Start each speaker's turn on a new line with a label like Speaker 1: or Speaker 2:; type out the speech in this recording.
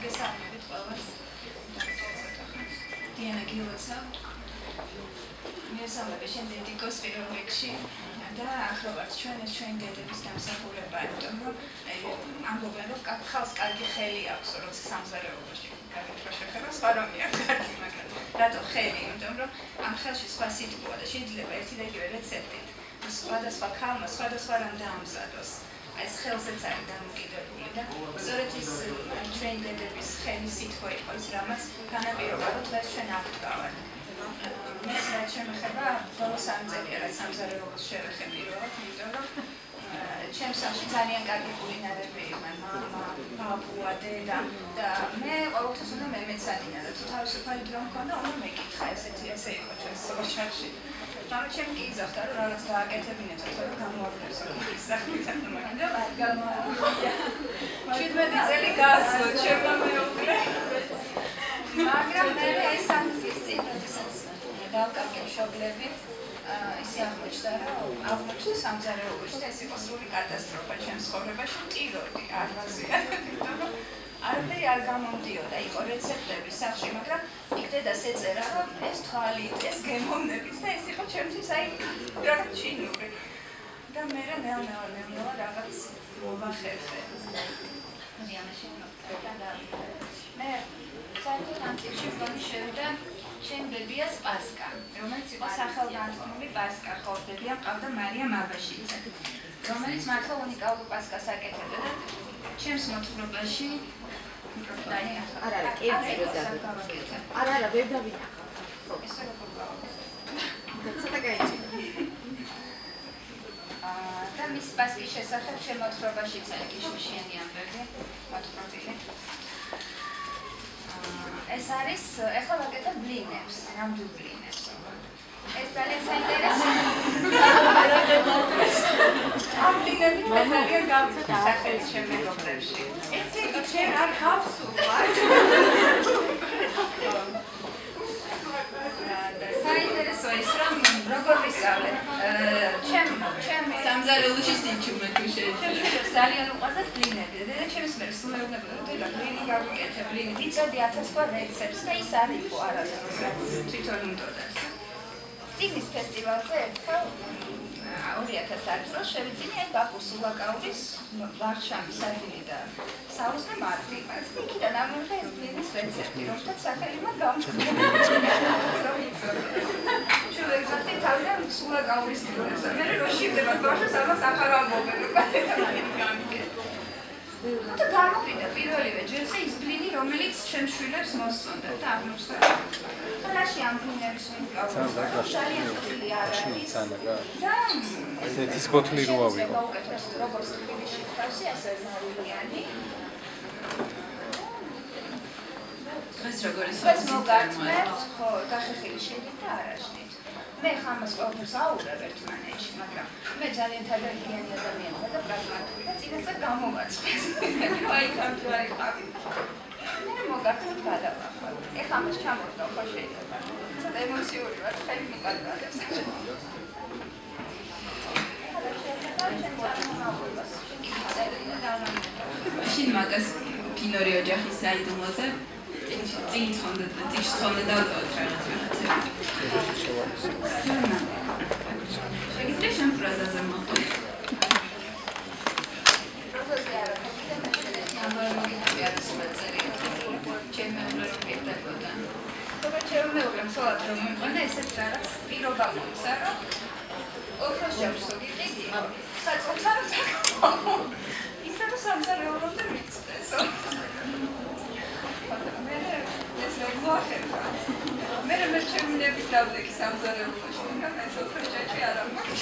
Speaker 1: გესალმებით ყველას. დიანა გილოცა. მესამე შემდეგ დიკოს პირველ რიგში და ახლა ვართ ჩვენ დედების დამსახურება, იმიტომ რომ ამბობენ რომ ხალხს კარგი ხელი აქვს, როცა სამზარეულოში კარგი შეხება, სხვა რომია კარგი, მაგრამ რატო ხელი? იმიტომ რომ ამ ხელში სხვა სიტყვა და შეიძლება ერთი და იგივე რეცეპტით სხვადასხვა ქალმა სხვადასხვა რამ დაამზადოს. ეს ხელზეც არის დამოკიდებული და სწორედ ის ჩვენ დედების ხელის სიტყვა იყო ის, რამაც განაპირობა, რომ დღეს ჩვენ აღვდგავართ. მეც რაც შემეხება ბოლო 3 წელია რაც სამზარეულოს შევეხები პირველად, იმიტომ რომ ჩემს სახლში ძალიან კარგი კულინარები იყვნენ, მამა, ბაბუა, დედა და მე ყოველთვის უნდა მემეცადინა და თუ თავისუფალი დრო მქონდა, უნდა მეკითხა, ესე იყო ჩვენს ოჯახში. მაგრამ ჩემ კი იზახდა რომ რაღაც გააკეთებინეთ, რომ გამოაქვეყნო ის სახლიდან, მაგრამ არ გამოაქვეყნა. 17 წელი გასულა ჩემმა მეუღლე. მაგრამ მე ეს საქმის წინ როდესაც დავკარგე მშობლები, ისე აღმოჩნდა რომ აღმოჩნდა სამზარეულოში და ეს იყო სრული კატასტროფა ჩემს ცხოვრებაში, ტიროდი, არ ვაზიანებდი, რომ არაფერი არ გამომდიოდა, იყო რეცეპტები სახლში, მაგრამ იქ დედას ეწერა, რომ ეს თვალით, ეს გემოვნებით და ეს იყო ჩემთვის აი რაღაც ჩინური. და მე ნელ-ნელა რაღაც მოვახერხე. დიანა შემოგვიდა და მე საერთოდ ამ წელში მგონი შევიდა ჩემ ბებიას პასკა, რომელიც იყო სახელგანთქმული პასკა, ხო, ბებია მყავდა მარიამ აბაშიძე, რომელიც მართლა უნიკალური პასკას აკეთებდა და ჩემს მოთხრობაში არა, ვერ დავინახავ. ესე როგორ გავაკეთე? ცოტა გაიჭირა. და მის პასკის შესახებ ჩემ მოთხრობაშიც არის შუშიანი ამბები, მოთხრობილი. ეს არის, ეხლა ვაკეთებ ბლინებს, ნამდვილ ბლინებს. ეს ძალიან საინტერესოა. ამ ბლინებით მე ძალიან გავწევ სახელის ჩემ მეგობრებში. ეს იგი ჩემ არ გავსულა. საინტერესოა ის რომ როგორ ვისწავლე. ჩემ სამზარეულოში სიჩუმე თუ შეიძლება. ძალიან უყვარდა ბლინები. და ჩემს მე სულ მეუბნებოდა რომ დედა ბლინი გავუკეთე, ბლინი. იწოდი 1000 სხვა რეცეპტს და ის არ იყო არასდროს რაც თვითონ უნდოდა. წიგნის ფესტივალზე ერთხელ 2010 წელს შევიძინე აი ბაკუს ულაკაურის ვარშავის სადილე და საუზმე მარტივას. იქიდან ამოიღე ეს ბლინის რეცეპტი, რომელსაც სახელი მაგ გამწვდა. შევეძახე თავიდან ულაკაურის ტიპებს. მე რო შევდება ბავშვს ამას ახარ ამბობენ, რომ გამიგე. და გამოვიდა პირველივე ჯერზე ის ბლინი, რომელიც ჩემს შვილებს მოსწონდა და აღმოჩნდა. რაში ამ ბლინების ვინკავდა? ძალიან ხილი არ არის. და
Speaker 2: ეს ბოთლი რო ავიღო.
Speaker 1: როგორც თბილისში ხავსი, ასე მარილიანი.
Speaker 3: ეს როგორ ის
Speaker 1: ეს მოგართმევთ, ხო, გახეხილი შედით და არ აშნით. მე ხამას ყოველთვის აურევ ერთმანეთში, მაგრამ მე ძალიან თანდაყოლიანი ადამიანია და პრაგმატული და წინასწარ გამოვაწყეს. აი ქართული არ იყავი. მე მოგართმევთ გადავახვალ. ეხლა ამას ჩამოვდო, ხო შეიძლება. ცოტა ემოციური ვარ, ხელი მიყარდაებს.
Speaker 3: მაშინ მაგას ფინორი ოჯახის საიდუმლოზე წინ ცხონდა დავდოთ რაღაცა. შეგიძლია შენ ფრაზაზე მოხდა?
Speaker 1: ჩემეუღლემ სულად რომ მიყონა ესეთ რაღაც პირობა მომცა, რომ ოქროს ჯავშოგი ყიდი, საწყობს არ საკმაო. ისე რომ სამზარეულომდე მიწესო. მე ეს მოახერხა. მე ჩემნები დავდექი სამზარეულოში, მაგრამ ეს ოქროს ჯაჭვი არ აქვს.